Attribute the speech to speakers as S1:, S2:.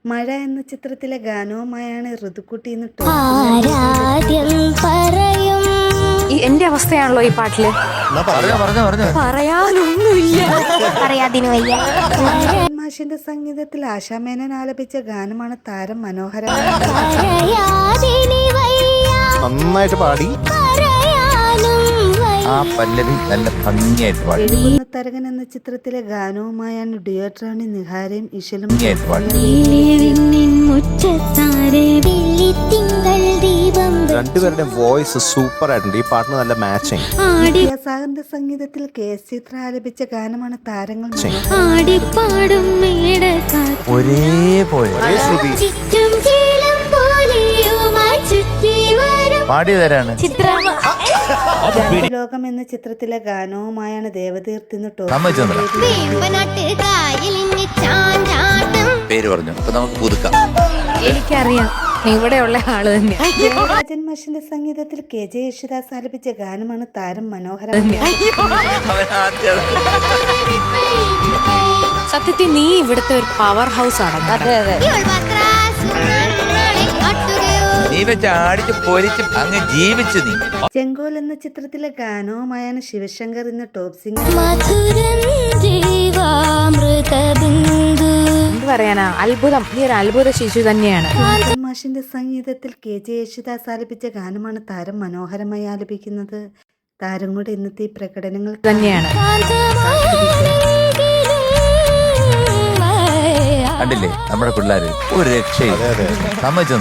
S1: മഴ എന്ന ചിത്രത്തിലെ ഗാനവുമായാണ് ഋതുക്കുട്ടി എന്ന്
S2: എന്റെ അവസ്ഥയാണല്ലോ ഈ പാട്ടില്. പറയാനൊന്നുമില്ല.
S1: മാഷിന്റെ സംഗീതത്തിൽ ആശാമേനൻ ആലപിച്ച ഗാനമാണ് താരം മനോഹരം.
S3: നന്നായിട്ട് പാടി. ആ പല്ലവി നല്ല ഭംഗിയായിട്ട് പാടി.
S1: തരകൻ എന്ന ചിത്രത്തിലെ ഗാനവുമായാണ് ഡ്യുവറ്റ് റാണി നിഹാരയും ഇശലും.
S3: രണ്ടുപേരുടെ വോയിസ് സൂപ്പർ ആയിട്ടുണ്ട്. ഈ പാട്ടിന് നല്ല മാച്ചിങ്.
S1: വിദ്യാസാഗറിന്റെ സംഗീതത്തിൽ KS ചിത്ര ആലപിച്ച ഗാനമാണ് താരങ്ങൾ.
S3: ഒരേപോലെ പാടിയതാരാണ്?
S1: ലോകം എന്ന ചിത്രത്തിലെ ഗാനവുമായാണ് ദേവതീർത്ത്
S3: പേര് പറഞ്ഞു. അപ്പൊ നമുക്ക് പുതുക്കാം.
S2: എനിക്കറിയാം ഇവിടെയുള്ള ആള് തന്നെ.
S1: ജയരാജൻ മാഷിന്റെ സംഗീതത്തിൽ KJ യേശുദാസ് ആലപിച്ച ഗാനമാണ് താരം മനോഹരം.
S2: സത്യത്തിൽ നീ ഇവിടുത്തെ ഒരു പവർ ഹൗസ് ആണ്.
S3: നീ വെച്ച് അടിച്ച് പൊരിച്ച് അങ്ങ് ജീവിച്ചു നീ.
S1: ചെങ്കോൽ എന്ന ചിത്രത്തിലെ ഗാനവുമായാണ് ശിവശങ്കർ ഇന്ന് ടോപ്പ് സിംഗർ.
S2: എന്ത് പറയാനാ, അത്ഭുതം. നീ ഒരു അത്ഭുത ശിശു തന്നെയാണ്.
S1: മാഷിന്റെ സംഗീതത്തിൽ KJ യേശുദാസ് ആലപിച്ച ഗാനമാണ് താരം മനോഹരമായി ആലപിക്കുന്നത്. താരം കൂടെ ഇന്നത്തെ ഈ പ്രകടനങ്ങൾ
S2: തന്നെയാണ്.
S3: കണ്ടില്ലേ നമ്മുടെ പിള്ളേര് ഒരു രക്ഷയും സമ്മതിച്ചു.